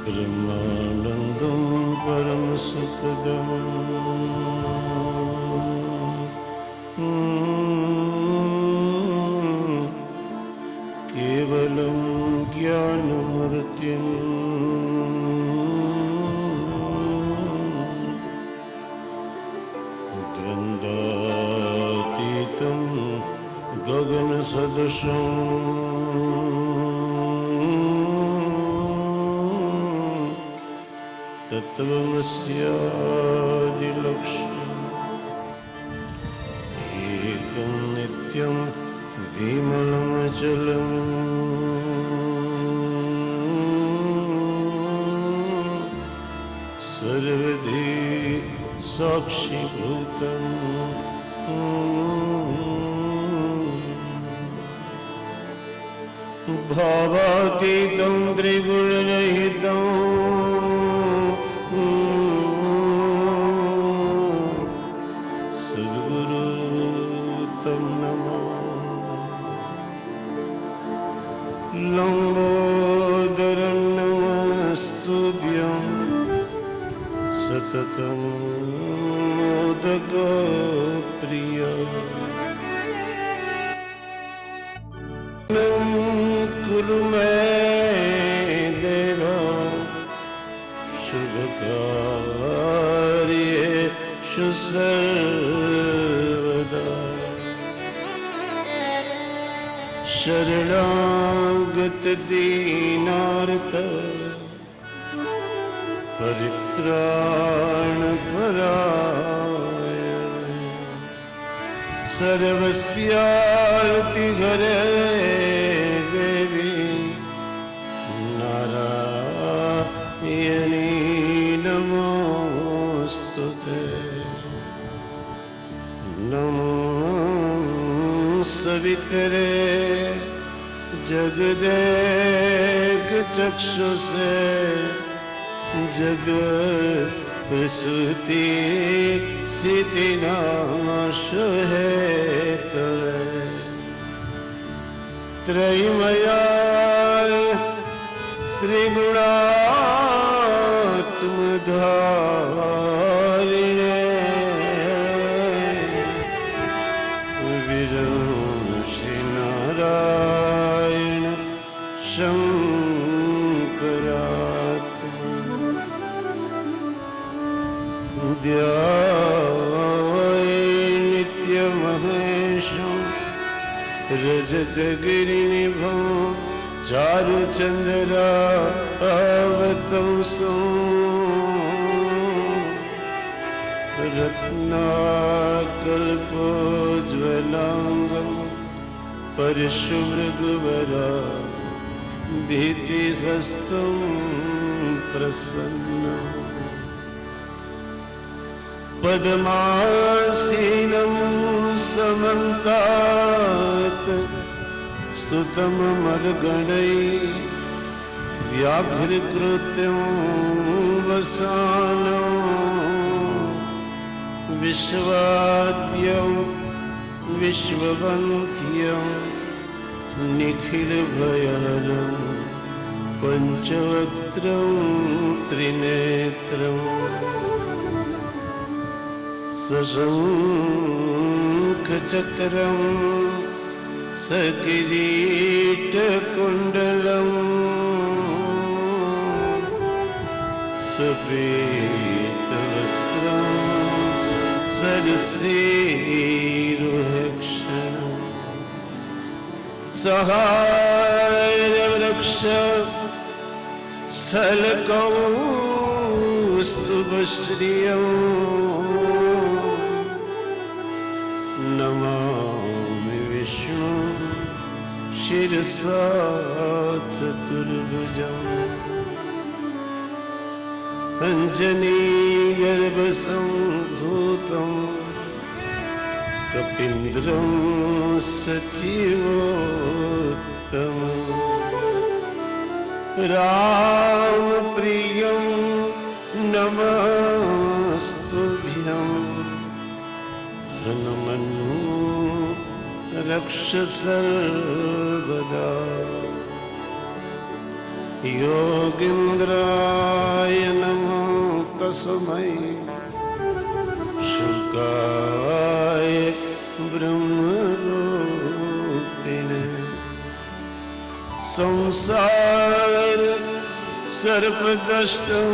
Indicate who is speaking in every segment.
Speaker 1: ब्रह्मानन्दं परमसुखदम् केवलं ज्ञानमूर्तिम् द्वन्द्वातीतं गगनसदृशम् तत्त्वमस्यादिलक्ष्यम् एकं नित्यं विमलमचलम् सर्वधी साक्षीभूतम् भावातीतं त्रिगुणरहितं सद्गुरु तं नमः। लम्बोदरं नमस्तुभ्यं सततं मोदकप्रिय कुरु मे देव शुभकार्येषु सर्वदा शरणागत दीनार्त परित्राणपरायण सर्वस्यार्ति घरे देवी नारायणी नमोस्तुते। नमो सवितरे जगदेक चक्षुषे जगत् प्रसूति स्थितिनाश हेतवे त्रयीमयाय त्रिगुणात्मधारिणे विरंसि नारायण शंकरात्मा ध्याये नित्यमहेशं रजतगिरिनिभं चारुचन्द्रावतंसं रत्नाकल्पोज्ज्वलाङ्गं परशुमृगवरा भीतिहस्तं प्रसन्नम् पद्मासीनं समन्तात् स्तुतममर्गणैः व्याघ्रकृत्यं वसानं विश्वाद्यं विश्ववन्त्यं निखिलभयहरं पञ्चवक्त्रं त्रिनेत्रम् सशङ्खचक्रं सकिरीटकुण्डलं सफेदवस्त्रं सरसीरुहक्षणं सहायवृक्ष सलकौस्तुभश्रियम् नमामि विष्णु शिरसा चतुर्भुजम् अञ्जनीगर्भसम्भूतं कपीन्द्रं सचिवोत्तमम् रामप्रियं नमस्तुभ्यं हनुमन्नु रक्ष सर्वदा योगीन्द्राय नमो तस्मै शुकाय ब्रह्मरूपिणे संसार सर्पदष्टं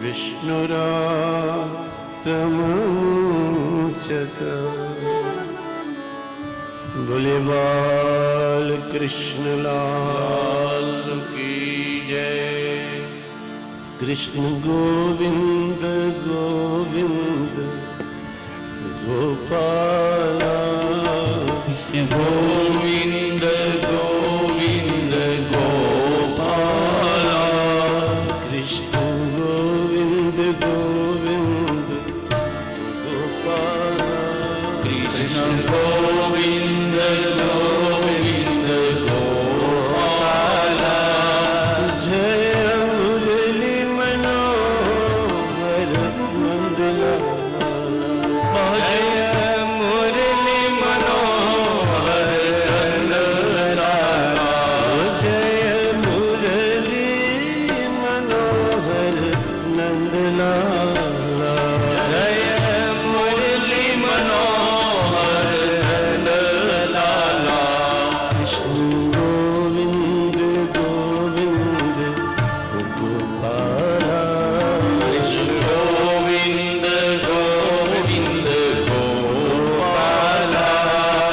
Speaker 1: विष्णुरातमुच्यत। बोले बाल कृष्ण लाल की जय। कृष्ण गोविंद गोविंद गोपाल।
Speaker 2: कृष्ण गोविंद गोविंद गोपाल।
Speaker 1: कृष्ण गोविंद गोविंद गोपाल।
Speaker 2: कृष्ण गोविंद गोविंद गोपाल।
Speaker 1: जय मुरली मनोहर नंदलाला।
Speaker 2: जय मुरली मनोहर नंदलाला।
Speaker 1: जय मुरली मनोहर नंदलाला।
Speaker 2: जय मुरली मनोहर नंदलाला।
Speaker 1: कृष्ण गोविंद गोविंद गोपाला।
Speaker 2: कृष्ण गोविंद गोविंद गोपाला।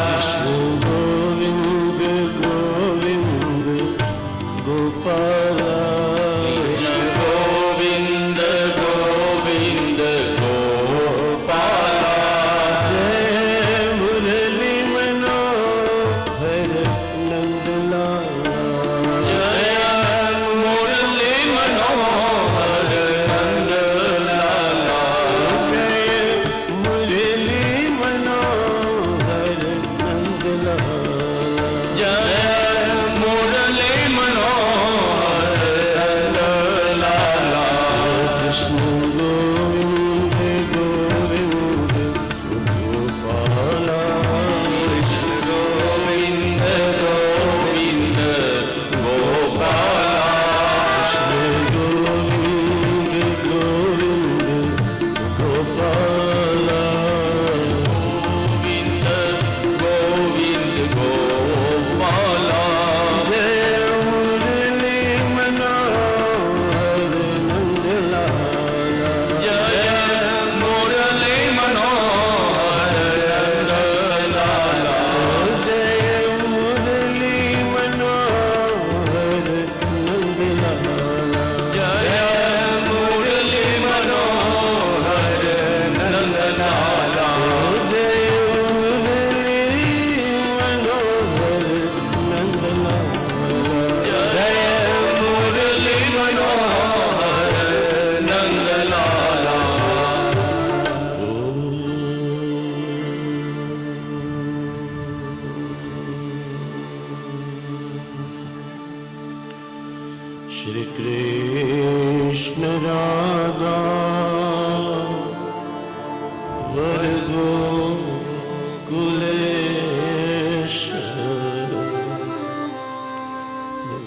Speaker 1: कृष्ण गोविंद गोविंद गोपाला।
Speaker 2: कृष्ण गोविंद गोविंद गोपाला।
Speaker 1: जय मुरली मनोहर नंदलाला।
Speaker 2: जय मुरली मनोहर नंदलाला।
Speaker 1: जय मुरली मनोहर नंदलाला।
Speaker 2: जय मुरली मनोहर नंदलाला।
Speaker 1: कृष्ण गोविंद गोविंद गोपाला।
Speaker 2: कृष्ण गोविंद गोविंद गोपाला।
Speaker 1: कृष्ण गोविंद गोविंद गोपाला।
Speaker 2: गोविंद गोविंद गोपाला।
Speaker 1: जय मुरली मनोहर नंदलाला।
Speaker 2: जय मुरली मनोहर नंदलाला।
Speaker 1: जय मुरली मनोहर नंदलाला।
Speaker 2: जय मुरली मनोहर नंदलाला।
Speaker 1: जय मुरली मनोहर नंदलाला।
Speaker 2: जय मुरली मनोहर नंदलाला।
Speaker 1: श्री कृष्ण राधा वर्गो कुलेश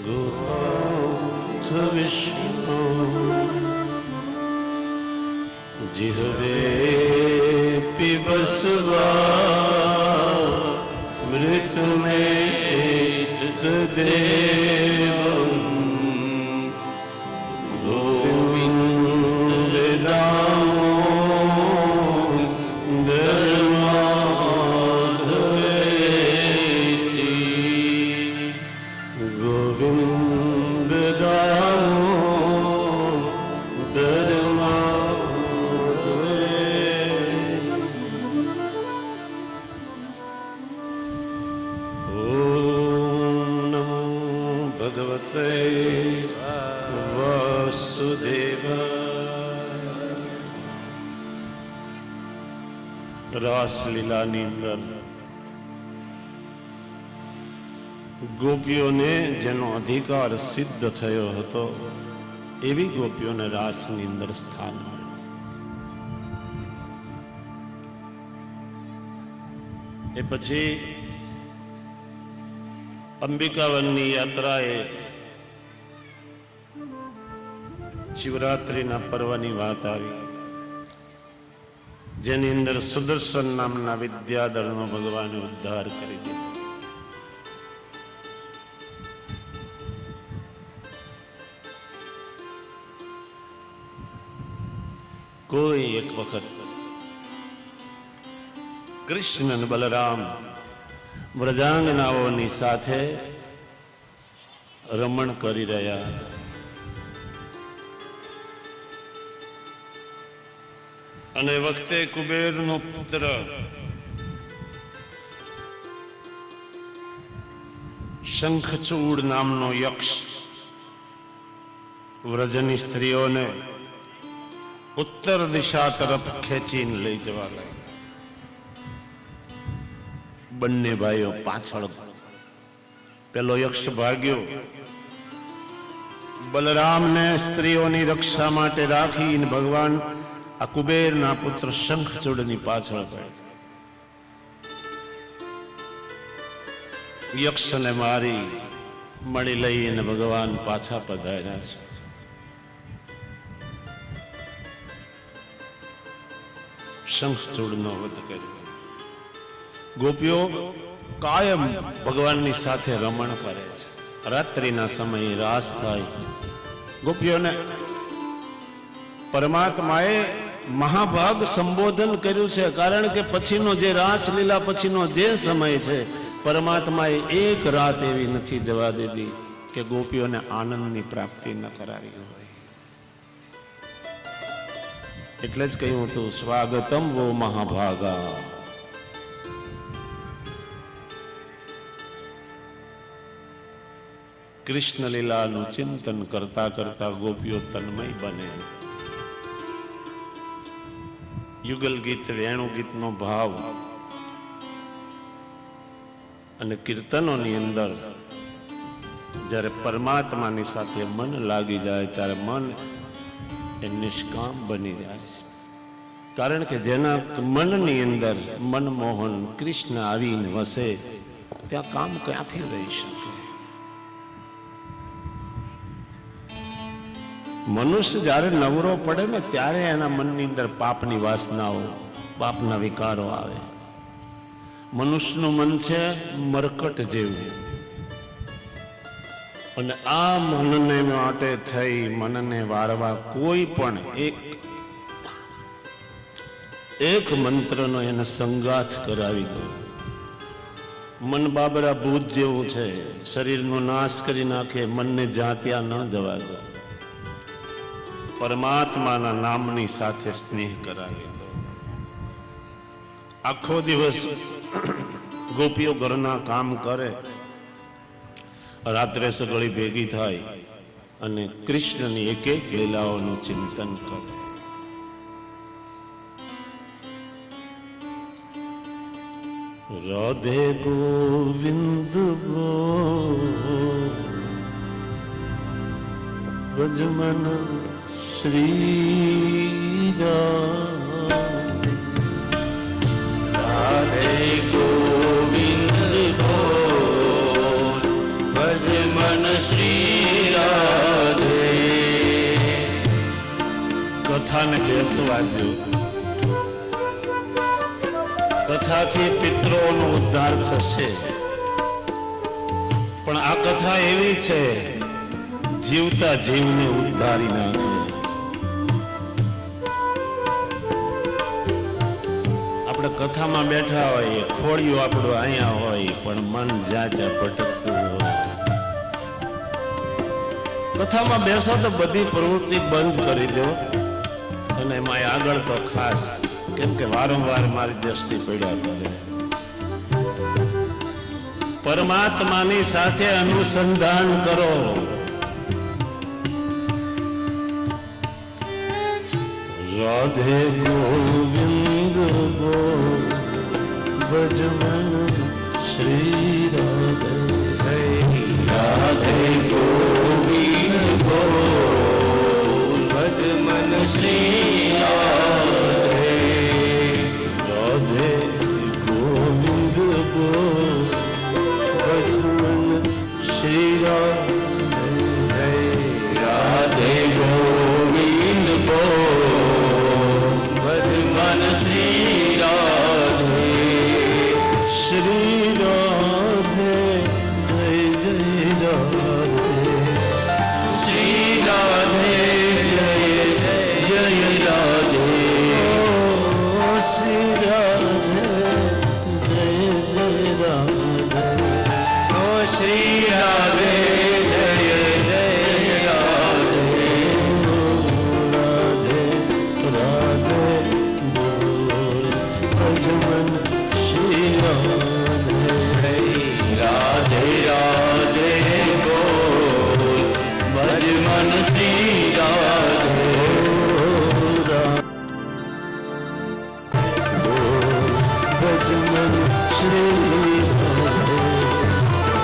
Speaker 1: गोपाथ विष्णु जिहवे पिबसवा मृत में देव गोविंद दामोदर माधवेति। गोविंद दामोदर माधवेति। ओम नमो भगवते વાસુદેવાય. રાસલીલાની અંદર ગોપીઓને જેનો અધિકાર સિદ્ધ થયો હતો એવી ગોપીઓને રાસની અંદર સ્થાન મળ્યું. એ પછી અંબિકાવનની યાત્રાએ શિવરાત્રિના પર્વની વાત આવી, જેની અંદર સુદર્શન નામના વિદ્યાધરનો ભગવાને ઉદ્ધાર કરી દીધો. કોઈ એક વખત કૃષ્ણ અને બલરામ વ્રજાંગનાઓની સાથે રમણ કરી રહ્યા હતા. અને વખતે કુબેરનો પુત્ર શંખચૂડ નામનો યક્ષ વ્રજની સ્ત્રીઓને ઉત્તર દિશા તરફ ખેંચીને લઈ જવા લાગ્યા. બંને ભાઈઓ પાછળ. પેલો યક્ષ ભાગ્યો. બલરામને સ્ત્રીઓની રક્ષા માટે રાખીને ભગવાન આ કુબેરના પુત્ર શંખચૂડની પાછળ પડ્યા. યક્ષને મારી મળી લઈને ભગવાન પાછા પધાર્યા છે. શંખચૂડનો વધ કર્યો. ગોપીઓ કાયમ ભગવાનની સાથે રમણ કરે છે. રાત્રિના સમયે રાસ થાય. ગોપીઓને પરમાત્માએ મહાભાગ સંબોધન કર્યું છે, કારણ કે પછીનો જે રાસલીલા પછીનો જે સમય છે, પરમાત્માએ એક રાત એવી નથી જવા દીધી કે ગોપીઓને આનંદની પ્રાપ્તિ ન કરાવી હોય. એટલે જ કહ્યું હતું, સ્વાગતમ વો મહાભાગા. કૃષ્ણ લીલાનું ચિંતન કરતા કરતા ગોપીઓ તન્મય બને. યુગલ ગીત, વેણુ ગીતનો ભાવ અને કીર્તનોની અંદર જ્યારે પરમાત્માની સાથે મન લાગી જાય ત્યારે મન એ નિષ્કામ બની જાય છે. કારણ કે જેના મનની અંદર મનમોહન કૃષ્ણ આવીને વસે, ત્યાં કામ ક્યાંથી રહી શકે? મનુષ્ય જ્યારે નવરો પડે ને ત્યારે એના મનની અંદર પાપની વાસનાઓ, પાપના વિકારો આવે. મનુષ્યનું મન છે મરકટ જેવું, અને આ મનને માટે થઈ મનને વારવા કોઈ પણ એક મંત્રનો એને સંગાથ કરાવી દો. મન બાબરા ભૂત જેવું છે, શરીરનો નાશ કરી નાખે, મનને જ્યાં ત્યાં ન જવા દો. પરમાત્માના નામની સાથે સ્નેહ કરાવી દો. આખો દિવસ ગોપીઓ ઘરના કામ કરે, રાત્રે સગળી ભેગી થાય અને કૃષ્ણની એક એક લીલાઓનું ચિંતન કરે. રાધે ગોવિંદ ભજમન શ્રી
Speaker 2: રાધે ગોવિંદ ભજ મન શ્રી રાધે.
Speaker 1: કથાને બેસવા દો. કથાથી પિતૃઓનો ઉદ્ધાર થશે, પણ આ કથા એવી છે જીવતા જીવને ઉદ્ધારી નાખે. આપણે કથામાં બેઠા હોય, ખોડિયું આપણું અહીંયા હોય, પણ મન જ્યાં જ્યાં ભટકતું હોય. કથામાં બેસો તો બધી પ્રવૃત્તિ બંધ કરી દો, અને એમાં આગળ તો ખાસ, કેમ કે વારંવાર મારી દ્રષ્ટિ પડ્યા કરે. પરમાત્માની સાથે અનુસંધાન કરો. રાધે ગોવિંદ ભજમન શ્રી રાધે.
Speaker 2: રાધે ગોવિંદ ભજ મન શ્રી રાધે.
Speaker 1: રાધે ગોવિંદ ભજમન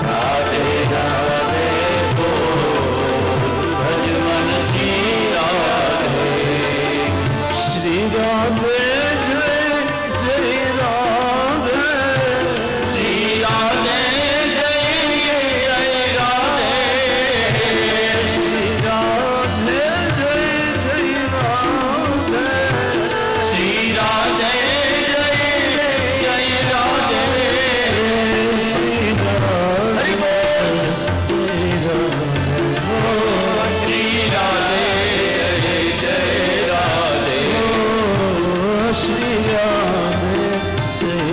Speaker 2: રાધે રાધે બોલ ભજ મન શ્રી રાધે
Speaker 1: શ્રી રાધે જય જય રાધે
Speaker 2: શ્રી રાધે જય જય રાધે
Speaker 1: શ્રી રાધે જય જય રાધે
Speaker 2: શ્રી રાધે જય જય રાધે
Speaker 1: શ્રી રાધે
Speaker 2: શ્રી રાધે જય રાધે
Speaker 1: શ્રી રાધે જય જય
Speaker 2: શ્રી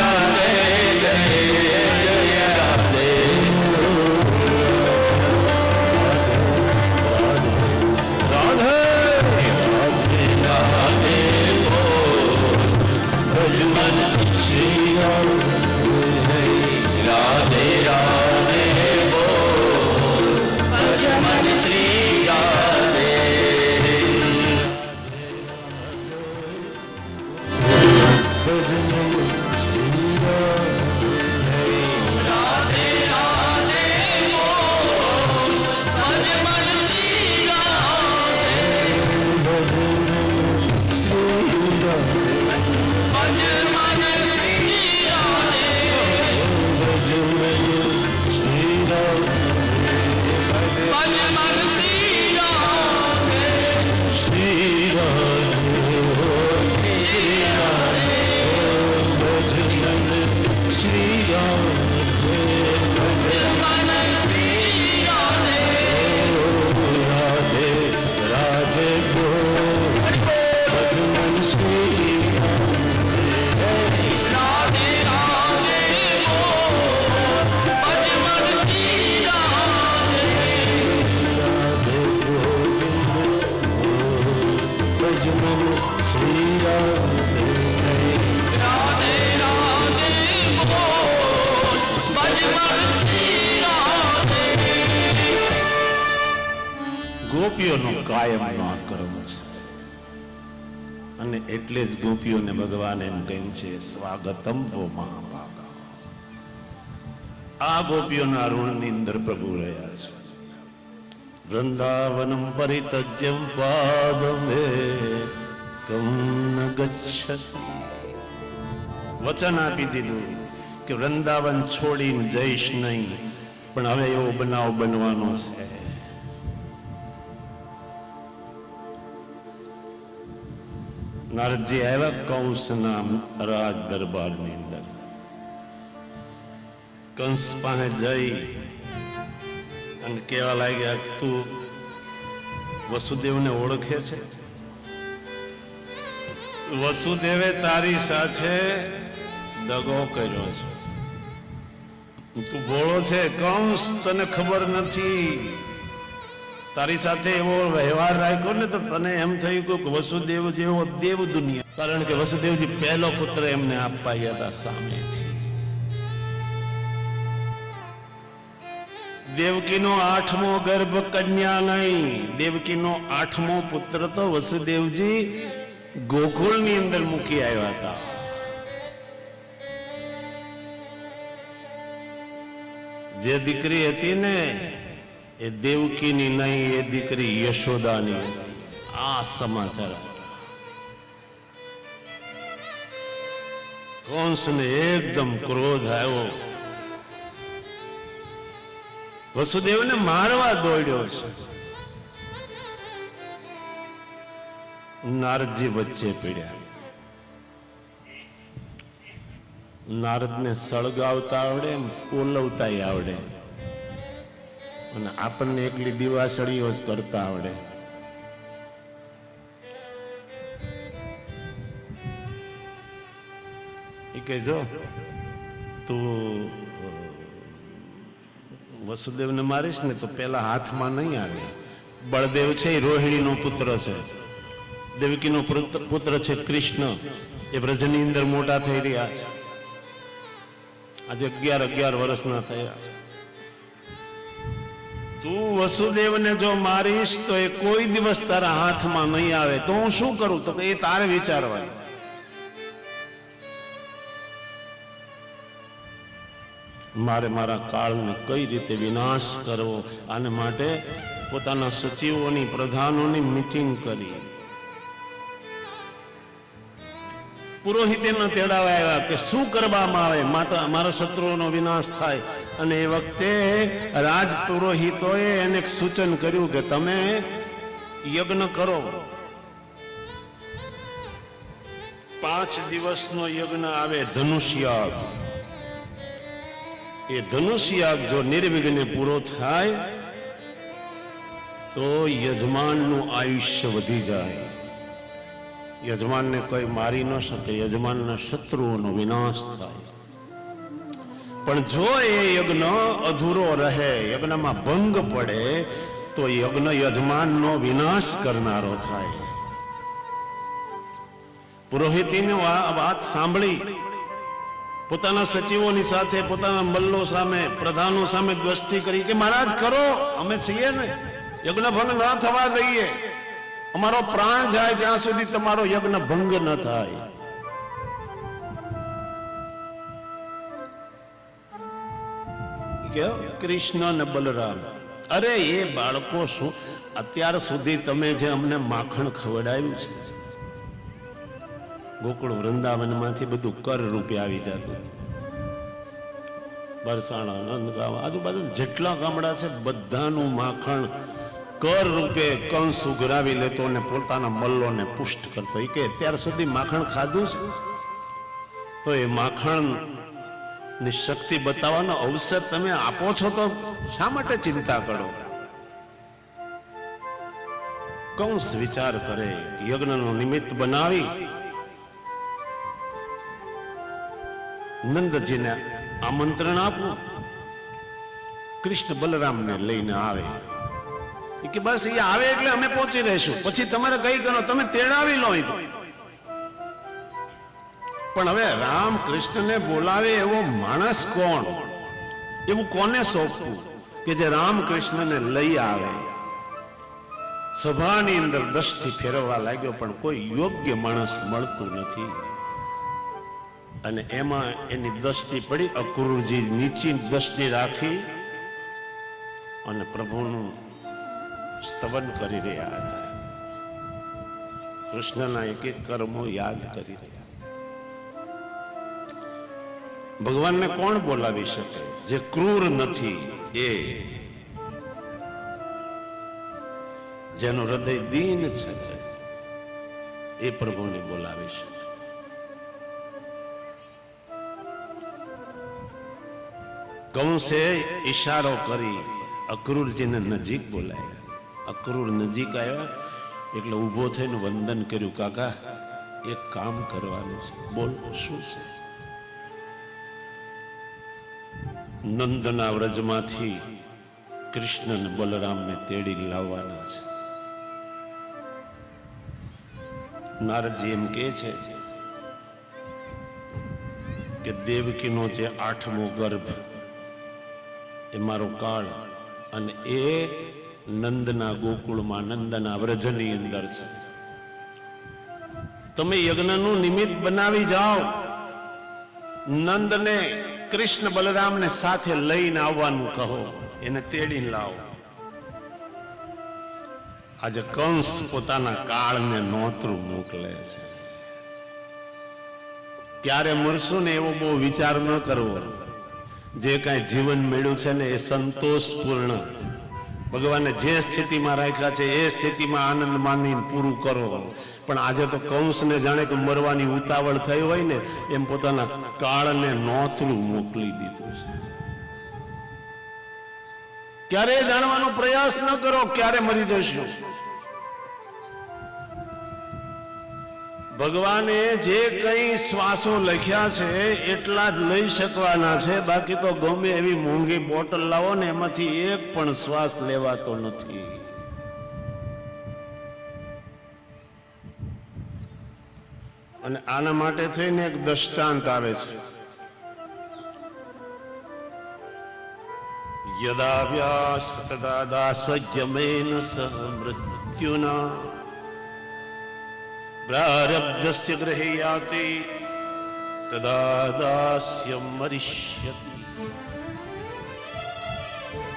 Speaker 2: રાધે જય જય રાધે
Speaker 1: રાધે
Speaker 2: રાધે ભજ મન શ્રી રાધે રાધે બોલ ભજ મન શ્રી રાધે રાધે રાધે બોલ ભજ મન શ્રી રાધે ભજ મન શ્રી રાધે ભજ મન શ્રી રાધે
Speaker 1: શ્રી શ્રી રાધે રાધે બોલ ભજન શ્રી
Speaker 2: રાધે રાધે બોલ ભજ મન શ્રી રાધે
Speaker 1: ભજન શ્રી રાધે
Speaker 2: રાધે રાધે બોલ ભજ મન શ્રી રાધે
Speaker 1: ગોપીઓનો કાયમનો આ કર્મ છે અને એટલે જ ગોપીઓને ભગવાન એમ કહ્યું છે સ્વાગતમ વો મહાભાગા. આ ગોપીઓના ઋણની અંદર પ્રભુ રહ્યા છે. વૃંદાવનમ પરિતજ્યમ પાદમે કમ ન ગચ્છતિ. વચન આપી દીધું કે વૃંદાવન છોડીને જઈશ નહીં, પણ હવે એવો બનાવ બનવાનો છે. નારદજી આવ્યા કંસના રાજ દરબારની અંદર. કંસ પાસે જઈ અને કહેવા લાગ્યા કે તું વસુદેવને ઓળખે છે? વસુદેવે તારી સાથે દગો કર્યો છે. તું ભોળો છે કંસ, તને ખબર નથી. તારી સાથે એવો વ્યવહાર રાખ્યો ને તો તને એમ થયું કે વસુદેવ જેવો દેવ દુનિયા, કારણ કે વસુદેવજી પહેલો પુત્ર એમને આપવા ગયા હતા સામેથી. દેવકીનો 8મો ગર્ભ કન્યા નહીં, દેવકીનો 8મો પુત્ર તો વસુદેવજી ગોકુળની અંદર મૂકી આવ્યા હતા. જે દીકરી હતી ને એ દેવકીની નહીં, એ દીકરી યશોદાની હતી. આ સમાચાર હતા. કંસને એકદમ ક્રોધ આવ્યો, વસુદેવને મારવા દોડ્યો છે. નારદજી વચ્ચે પડ્યા. નારદને સળગાવતા આવડે, ઓલવતા આવડે, અને આપણને એકલી દિવાસળીઓ જ કરતા આવડે. એ કે જો તું વસુદેવને મારીશ ને તો પેલા હાથમાં નહીં આવે. બળદેવ છે એ રોહિણીનો પુત્ર છે, દેવકીનો પુત્ર છે કૃષ્ણ, એ વ્રજની અંદર મોટા થઈ રહ્યા છે. આજે 11 વર્ષના થયા છે. તું વસુદેવને જો મારીશ તો એ કોઈ દિવસ તારા હાથમાં નહીં આવે, તો હું શું કરું? તો એ તારે વિચારવાનું. મારે મારા કાળને કઈ રીતે વિનાશ કરવો, આને માટે પોતાના સચિવોની, પ્રધાનોની મીટિંગ કરી. પુરોહિતને તેડાવા આવ્યા કે શું કરવામાં આવે મારા શત્રુઓનો વિનાશ થાય. અને એ વખતે રાજ પુરોહિતોએ એને એક સૂચન કર્યું કે તમે યજ્ઞ કરો. 5 દિવસનો યજ્ઞ આવે, ધનુષ્યયાગ. એ ધનુષ્યયાગ જો નિર્વિઘ્ને પૂરો થાય તો યજમાનનું આયુષ્ય વધી જાય. યજમાનને કોઈ મારી ન શકે, યજમાનના શત્રુઓનો વિનાશ થાય. પણ જો એ યજ્ઞ અધૂરો રહે, યજ્ઞમાં ભંગ પડે, તો યજ્ઞ યજમાનનો વિનાશ કરનારો થાય. પુરોહિતની વાત સાંભળી પોતાના સચિવોની સાથે, પોતાના મલ્લો સામે, પ્રધાનો સામે દ્રષ્ટિ કરી કે મહારાજ કરો, અમે છીએ ને, યજ્ઞ ભંગ ન થવા દઈએ. અમારો પ્રાણ જાય ત્યાં સુધી તમારો યજ્ઞ ભંગ ન થાય. કૃષ્ણ અને બલરામ, અરે એ બાળકો શું, અત્યાર સુધી તમે જે અમને માખણ ખવડાવ્યું છે, ગોકુળ વૃંદાવનમાંથી બધું કર રૂપે આવી જતું. બરસાણા, નંદગામ, આજુબાજુ જેટલા ગામડા છે બધાનું માખણ કર રૂપે કંસ ઉઘરાવી લેતો અને પોતાના મલ્લોને પુષ્ટ કરતો. એ કે અત્યાર સુધી માખણ ખાધું છે, તો એ માખણ ની શક્તિ બતાવવાનો અવસર તમે આપો છો, તો શા માટે ચિંતા કરો? કંસ વિચાર કરે, યજ્ઞનું નિમિત્ત બનાવી નંદજીને આમંત્રણ આપું. કૃષ્ણ બલરામને લઈને આવે કે બસ એ આવે એટલે અમે પહોંચી રહીશું, પછી તમારે કઈ કરો, તમે તેડાવી લો. પણ હવે રામ કૃષ્ણને બોલાવે એવો માણસ કોણ? એવું કોને સોંપવું કે જે રામ કૃષ્ણને લઈ આવે? સભાની અંદર દ્રષ્ટિ ફેરવવા લાગ્યો, પણ કોઈ યોગ્ય માણસ મળતું નથી. અને એમાં એની દ્રષ્ટિ પડી, અક્રૂરજી નીચી દ્રષ્ટિ રાખી અને પ્રભુનું સ્તવન કરી રહ્યા હતા. કૃષ્ણના એક એક કર્મો યાદ કરી રહ્યા. ભગવાનને કોણ બોલાવી શકે? જે ક્રૂર નથી, એ જેનું હૃદય દીન છે, એ પ્રભુને બોલાવી શકે. કંસે ઈશારો કરી અક્રૂરજીને નજીક બોલાવ્યા. અક્રૂર નજીક આવ્યા એટલે ઊભો થઈને વંદન કર્યું. કાકા, એક કામ કરવાનું છે. બોલ, શું છે? નંદના વ્રજમાંથી કૃષ્ણ અને બલરામને તેડી લાવવાના છે. નારદજી એમ કહે છે કે દેવકીનો જે 8મો ગર્ભ એ મારો કાળ, અને એ નંદના ગોકુળમાં, નંદના વ્રજની અંદર છે. તમે યજ્ઞનું નિમિત્ત બનાવી જાઓ, નંદને, કૃષ્ણ બલરામને સાથે લઈને આવવાનું કહો, એને તેડીને લાવો. આજે કંસ પોતાના કાળને નોતરું મોકલે છે. ક્યારે મરશું ને એવો બહુ વિચાર ન કરવો. જે કાંઈ જીવન મળ્યું છે ને એ સંતોષપૂર્ણ, ભગવાને જે સ્થિતિમાં રાખ્યા છે એ સ્થિતિમાં આનંદ માની પૂરું કરો. પણ આજે તો કંસને જાણે કે મરવાની ઉતાવળ થઈ હોય ને એમ પોતાના કાળને નોતરું મોકલી દીધું છે. ક્યારે જાણવાનો પ્રયાસ ન કરો ક્યારે મરી જશું. ભગવાને જે કઈ શ્વાસો લખ્યા છે એટલા જ લઈ શકવાના છે. બાકી તો ગમે એવી મોંઘી બોટલ લાવો ને એમાંથી એક પણ શ્વાસ લેવાતો નથી. અને આના માટે થઈને એક દ્રષ્ટાંત આવે છે. યદા વ્યાસ તદા દાસયમેન સહ મૃત્યુના પ્રારબ્ધસ્ય ગૃહે યાતિ તદા દાસ્ય મરિષ્યતિ.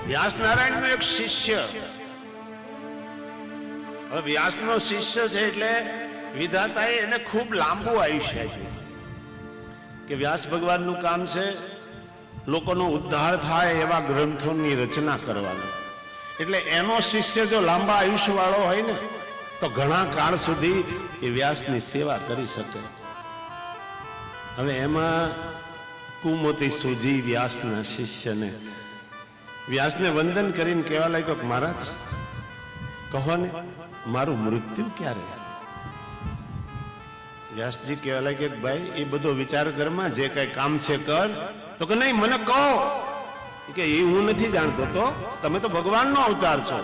Speaker 1: વ્યાસ નારાયણનો એક શિષ્ય, હવે વ્યાસનો શિષ્ય છે એટલે વિધાતાએ એને ખૂબ લાંબુ આયુષ્ય આપ્યું કે વ્યાસ ભગવાનનું કામ છે લોકોનો ઉદ્ધાર થાય એવા ગ્રંથોની રચના કરવાનું. એટલે એનો શિષ્ય જો લાંબા આયુષ્ય વાળો હોય ને તો ઘણા કાળ સુધી એ વ્યાસની સેવા કરી શકે. હવે એમાં કુમોતી સૂજી વ્યાસના શિષ્યને વ્યાસને વંદન કરીને કહેવા લાગ્યો કે મહારાજ કહો ને મારું મૃત્યુ ક્યારે? વ્યાસજી કહેવા લાગ્યા કે ભાઈ એ બધો વિચાર કરમાં, જે કઈ કામ છે કર. તો કે નહીં, મને કહો. કે એ હું નથી જાણતો. તો તમે તો ભગવાનનો અવતાર છો.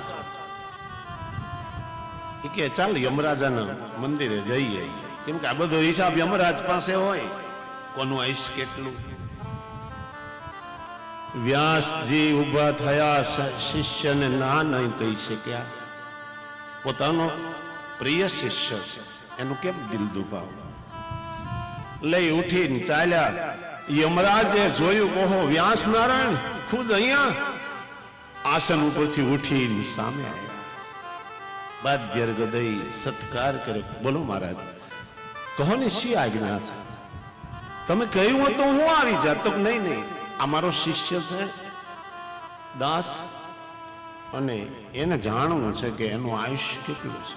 Speaker 1: એ કે ચાલ યમરાજાના મંદિરે જઈએ, કેમ કે આ બધો હિસાબ યમરાજ પાસે હોય, કોનું આયુષ કેટલું. વ્યાસજી ઉભા થયા, શિષ્યને ના નહીં કહી શક્યા. પોતાનો પ્રિય શિષ્ય છે, એનું કેમ દિલ દુભાવ. લઈ ઉઠીને ચાલ્યા. યમરાજે જોયું, કહો વ્યાસ નારાયણ ખુદ અહીંયા આસન ઉપરથી ઉઠીને સામે આવ્યા. બાદ્યર ગદઈ સત્કાર કર્યો. બોલો મહારાજ, કહો ને શી આજ્ઞા છે? તમે કહ્યું તો હું આવી જાત. તો નહીં નહીં, આ મારો શિષ્ય છે દાસ, અને એને જાણવું છે કે એનું આયુષ્ય કેટલું છે.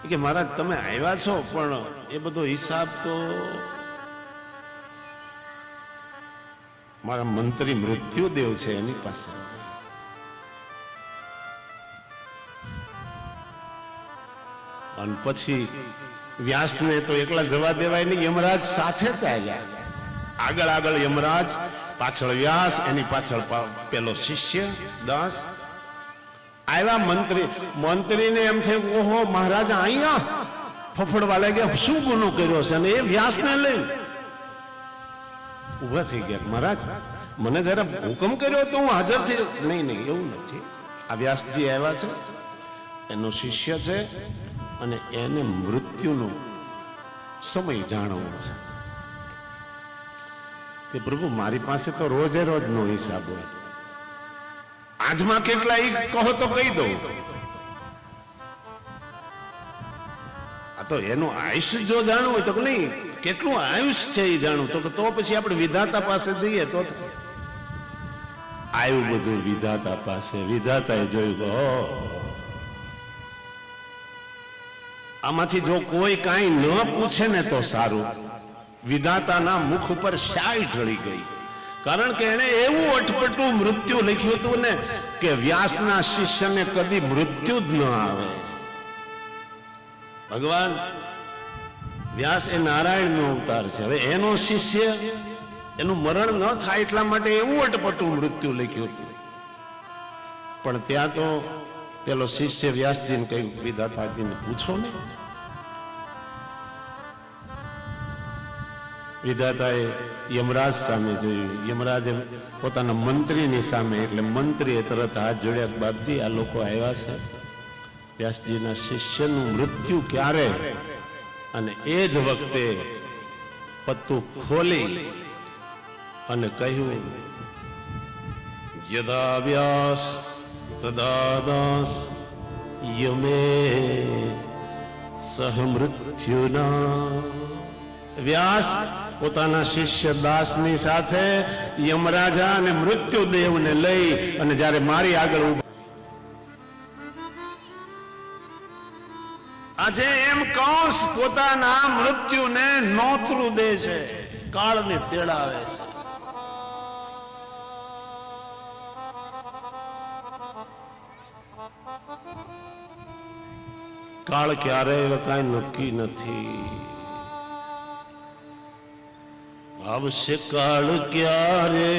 Speaker 1: કે મહારાજ તમે આવ્યા છો પણ એ બધો હિસાબ તો મારા મંત્રી મૃત્યુદેવ છે એની પાસે. અને પછી વ્યાસને તો એકલા જવા દેવાય નહીં, યમરાજ સાથે ચાલ્યા. આગળ આગળ યમરાજ, પાછળ વ્યાસ, એની પાછળ પેલો શિષ્ય દાસ. આવ્યા મંત્રીને એમ છે, ઓહો મહારાજ અહીંયા ફફડવા લાગ્યા, શું ગુનો કર્યો છે? અને એ વ્યાસને લઈ ઉભા થઈ ગયા. મહારાજ મને જરા હુકમ કર્યો તો હું હાજર થઈ. નહીં નહીં, એવું નથી. આ વ્યાસજી આવ્યા છે, એનો શિષ્ય છે, અને એને મૃત્યુનો સમય જાણવો છે. કે પ્રભુ મારી પાસે તો રોજે રોજનો હિસાબ હોય, આજમાં કેટલા એ કહો તો કહી દઉં. આ તો એનું આયુષ્ય જો જાણવું હોય તો નહીં, કેટલું આયુષ્ય છે એ જાણવું. તો પછી આપણે વિધાતા પાસે જઈએ તો આવ્યું બધું વિધાતા પાસે. વિધાતાએ જોયું કે આમાંથી જો કોઈ કાંઈ ન પૂછે ને તો સારું. વિધાતાના મુખ ઉપર શાય ઢળી ગઈ, કારણ કે એને એવું અટપટું મૃત્યુ લખ્યું હતું ને કે વ્યાસના શિષ્યને કદી મૃત્યુ જ ન આવે. ભગવાન વ્યાસ એ નારાયણનો અવતાર છે. હવે એનો શિષ્ય એનું મરણ ન થાય એટલા માટે એવું અટપટું મૃત્યુ લખ્યું હતું. પણ ત્યાં તો પેલો શિષ્ય વ્યાસજીને કહ્યું, વિધાતાજીને પૂછો ને. વિધાતાએ યમરાજ સામે જોયું. યમરાજે પોતાના મંત્રીની સામે, એટલે મંત્રીએ તરત હાથ જોડ્યા, બાપજી આ લોકો આવ્યા છે, વ્યાસજીના શિષ્યનું મૃત્યુ ક્યારે? અને એ જ વખતે પત્તું ખોલી અને કહ્યું, યદા વ્યાસ તદા દાસ યમે સહ મૃત્યુના. વ્યાસ પોતાના શિષ્ય દાસની સાથે યમરાજા અને મૃત્યુદેવને લઈ અને જ્યારે મારી આગળ ઉભા. આજે એમ કંસ પોતાના મૃત્યુને નોતરું દે છે, કાળને તેડાવે છે. કાળ ક્યારે કાંઈ નક્કી નથી. આવશે કાળ ક્યારે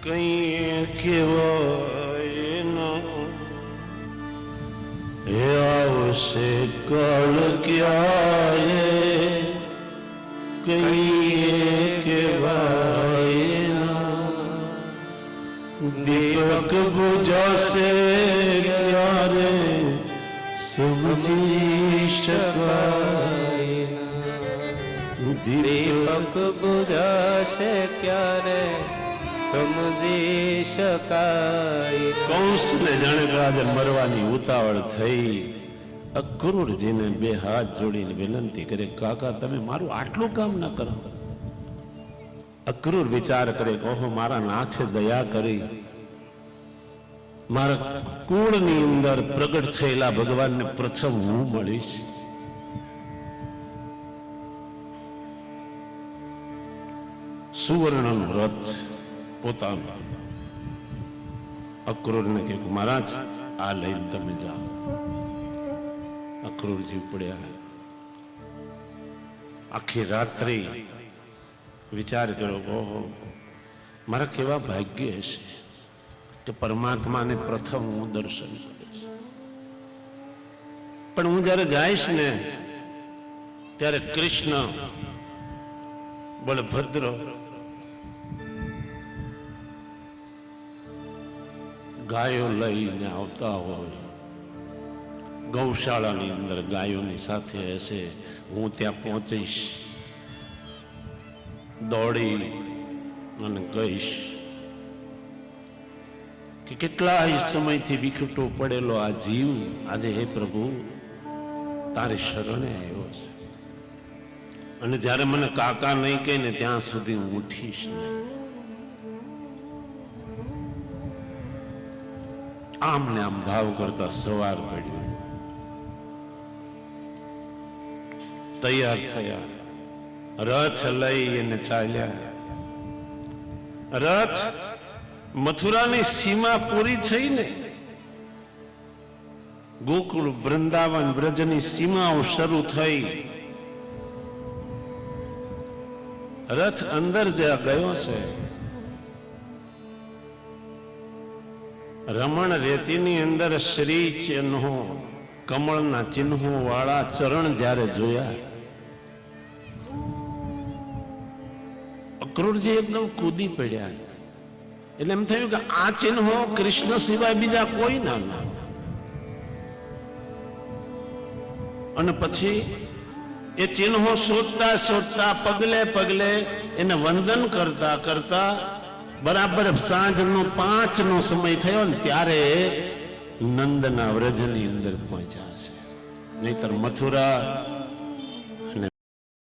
Speaker 1: કઈ કહેવાય ના. હે આવશે કાળ ક્યારે કઈ કહેવાય ના. સમજી શકાય
Speaker 3: દીપક બુઝાશે ક્યારે સમજી શકાય.
Speaker 1: કંસને જાણે કે આજે મરવાની ઉતાવળ થઈ. અક્રૂરજીને બે હાથ જોડીને વિનંતી કરે, કાકા તમે મારું આટલું કામ ન કરો. અક્રૂર વિચાર કરે, ઓહો મારા નાથે દયા કરી, મારા કુળની અંદર પ્રગટ થયેલા ભગવાનને પ્રથમ હું મળીશ. સુવર્ણનું રથ પોતાનું અક્રૂરને કહ્યું, મહારાજ આ લઈને તમે જાઓ. અક્રૂરજી પડ્યા. આખી રાત્રિ વિચાર કર્યો, ઓહો મારા કેવા ભાગ્ય હશે કે પરમાત્માને પ્રથમ હું દર્શન કરીશ. પણ હું જ્યારે જઈશ ને ત્યારે કૃષ્ણ, બળભદ્ર, ગાયો લઈને આવતા હોય, ગૌશાળાની અંદર ગાયોની સાથે હશે. હું ત્યાં પહોંચીશ, દોડી અને કહીશ કે કેટલાય સમયથી વિખૂટો પડેલો આ જીવ આજે હે પ્રભુ તારી શરણે આવ્યો છે, અને જ્યારે મને કાકા નહીં કહે ને ત્યાં સુધી હું ઉઠીશ નહીં. આમ ને આમ ભાવ કરતા સવાર પડ્યું. તૈયાર થયા, રથ લઈ અને ચાલ્યા. રથ મથુરાની સીમા પૂરી થઈ ને ગોકુળ, વૃંદાવન, વ્રજની સીમાઓ શરૂ થઈ. રથ અંદર જ્યાં ગયો છે, રમણ રેતીની અંદર શ્રી ચિહ્નો, કમળના ચિહ્નો વાળા ચરણ જ્યારે જોયા, અક્રૂરજી એકદમ કૂદી પડ્યા. એટલે એમ થયું કે આ ચિહ્નો કૃષ્ણ સિવાય બીજા કોઈ ના. અને પછી એ ચિહ્નો શોધતા શોધતા પગલે પગલે એને વંદન કરતા કરતા બરાબર સાંજનો 5નો સમય થયો ને ત્યારે નંદના વ્રજની અંદર પહોંચ્યા છે. નહીતર મથુરા